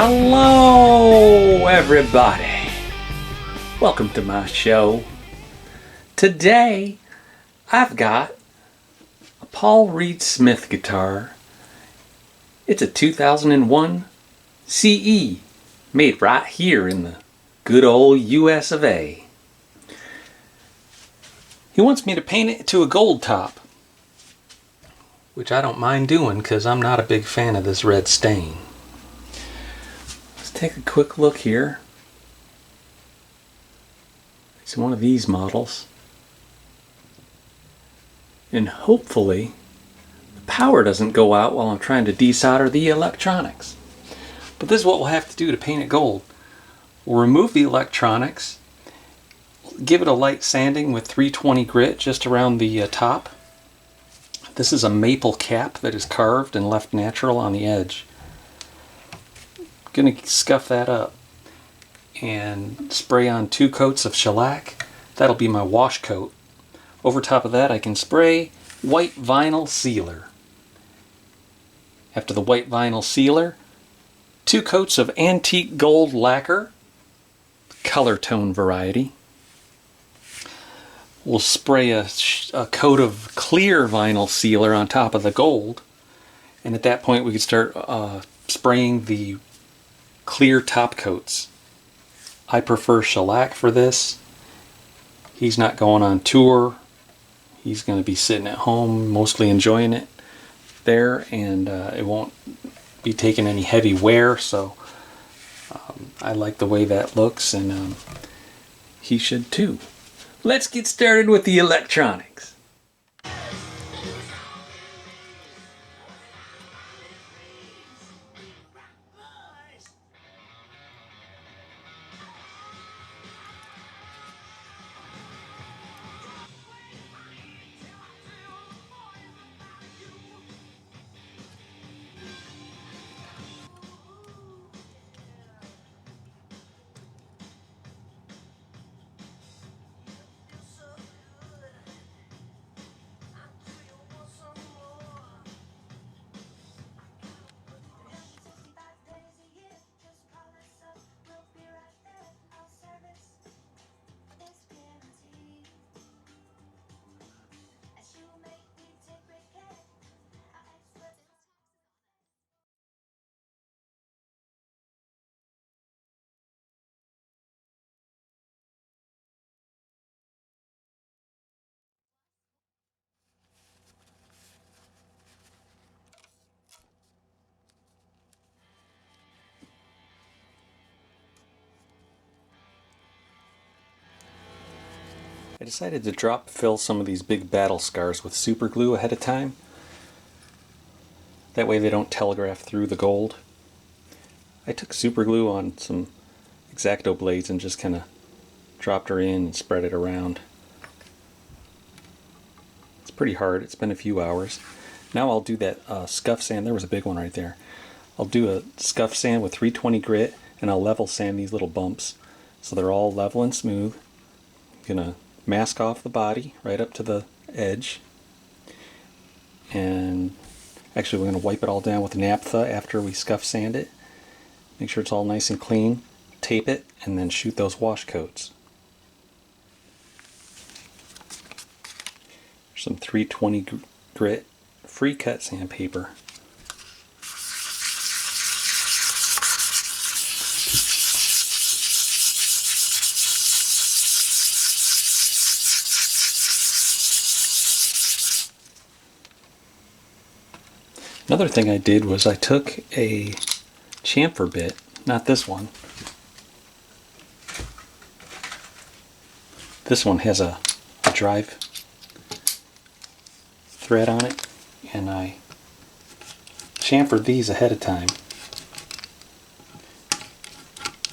Hello, everybody. Welcome to my show. Today, I've got a Paul Reed Smith guitar. It's a 2001 CE, made right here in the good old US of A. He wants me to paint it to a gold top, which I don't mind doing because I'm not a big fan of this red stain. Let's take a quick look here. It's one of these models. And hopefully the power doesn't go out while I'm trying to desolder the electronics. But this is what we'll have to do to paint it gold. We'll remove the electronics, give it a light sanding with 320 grit just around the top. This is a maple cap that is carved and left natural on the edge. Gonna scuff that up and spray on 2 coats of shellac. That'll be my wash coat. Over top of that I can spray white vinyl sealer. After the white vinyl sealer, 2 coats of antique gold lacquer, color tone variety. We'll spray a coat of clear vinyl sealer on top of the gold, and at that point we could start spraying the clear top coats. I prefer shellac for this. He's not going on tour. He's going to be sitting at home, mostly enjoying it there, and it won't be taking any heavy wear, so I like the way that looks, and he should too. Let's get started with the electronics. I decided to drop fill some of these big battle scars with super glue ahead of time. That way they don't telegraph through the gold. I took super glue on some X-Acto blades and just kind of dropped her in and spread it around. It's pretty hard. It's been a few hours. Now I'll do that scuff sand. There was a big one right there. I'll do a scuff sand with 320 grit, and I'll level sand these little bumps so they're all level and smooth. I'm gonna mask off the body right up to the edge, and actually we're going to wipe it all down with naphtha after we scuff sand it. Make sure it's all nice and clean, tape it, and then shoot those wash coats. Some 320 grit free cut sandpaper. Another thing I did was I took a chamfer bit, not this one. This one has a drive thread on it, and I chamfered these ahead of time.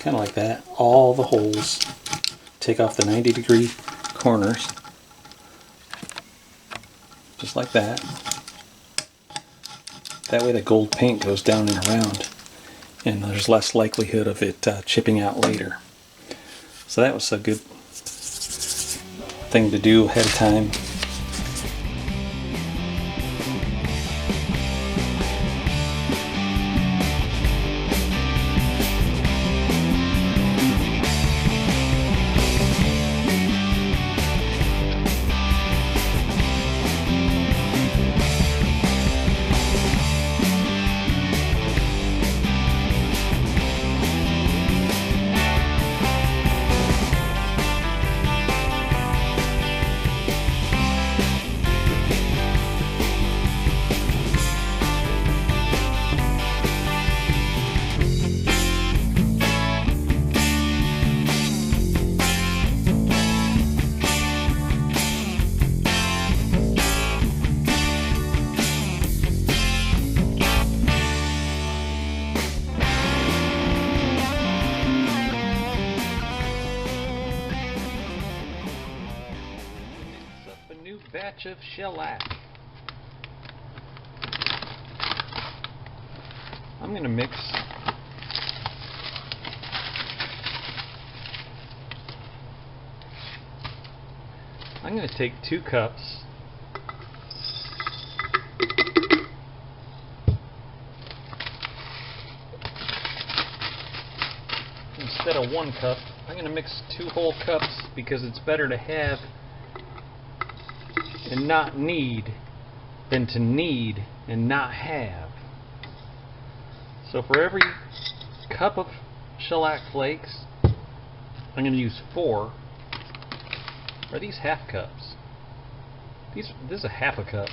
Kind of like that. All the holes. Take off the 90-degree corners. Just like that. That way the gold paint goes down and around, and there's less likelihood of it chipping out later. So that was a good thing to do ahead of time. batch of shellac. I'm going to mix I'm going to take 2 cups instead of 1 cup. I'm going to mix 2 whole cups because it's better to have and not need than to need and not have. So for every cup of shellac flakes, I'm going to use 4. Are these half cups? This is a half a cup.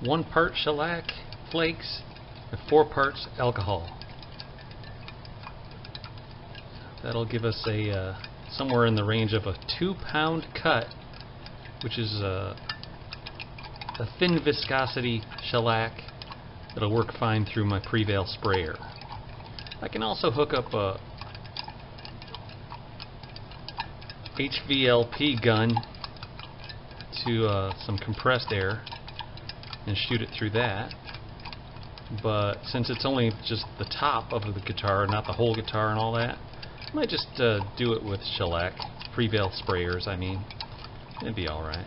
One part shellac flakes and 4 parts alcohol. That'll give us a somewhere in the range of a 2-pound cut, which is a thin viscosity shellac that'll work fine through my Prevail sprayer. I can also hook up a HVLP gun to some compressed air and shoot it through that, but since it's only just the top of the guitar, not the whole guitar and all that, I might just do it with shellac, Prevail sprayers I mean. It'd be alright.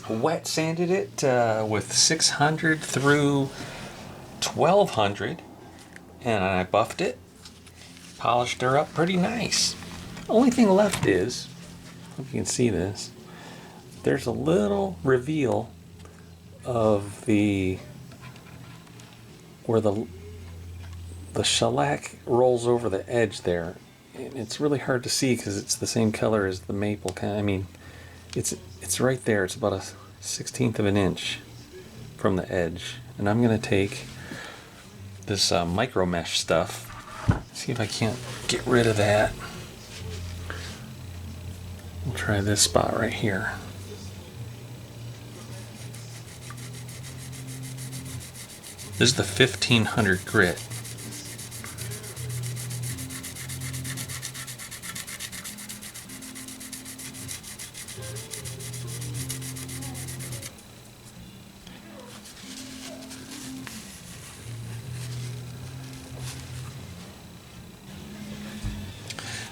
Wet sanded it with 600 through 1200, and I buffed it, polished her up pretty nice. Only thing left is, if you can see this, there's a little reveal of the where the shellac rolls over the edge there. And it's really hard to see because it's the same color as the maple kind. I mean, it's right there. It's about a 1/16 of an inch from the edge. And I'm gonna take this micro mesh stuff. See if I can't get rid of that. We'll try this spot right here. This is the 1500 grit.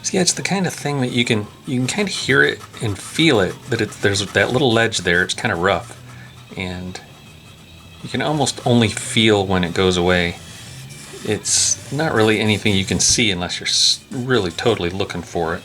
So yeah, it's the kind of thing that you can kind of hear it and feel it, but there's that little ledge there. It's kind of rough, and you can almost only feel when it goes away. It's not really anything you can see unless you're really totally looking for it.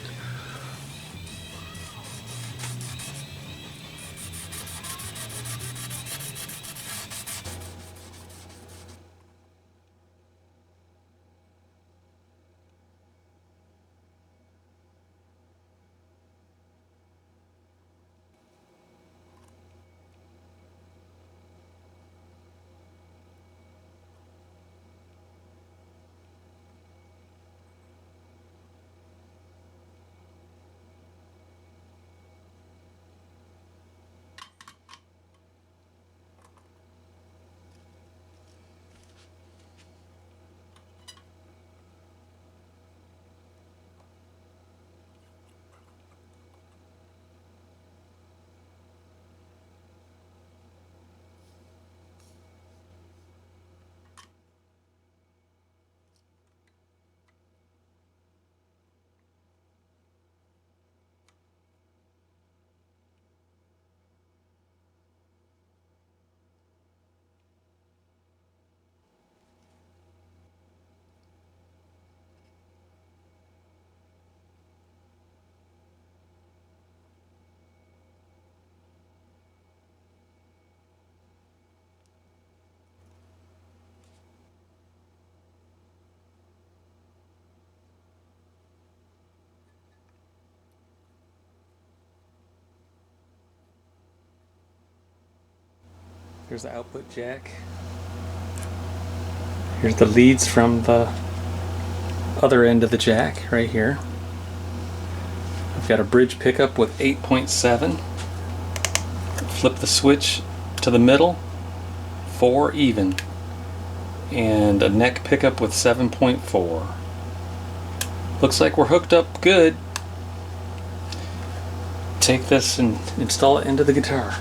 Here's the output jack. Here's the leads from the other end of the jack right here. I've got a bridge pickup with 8.7. Flip the switch to the middle, 4 even. And a neck pickup with 7.4. Looks like we're hooked up good. Take this and install it into the guitar.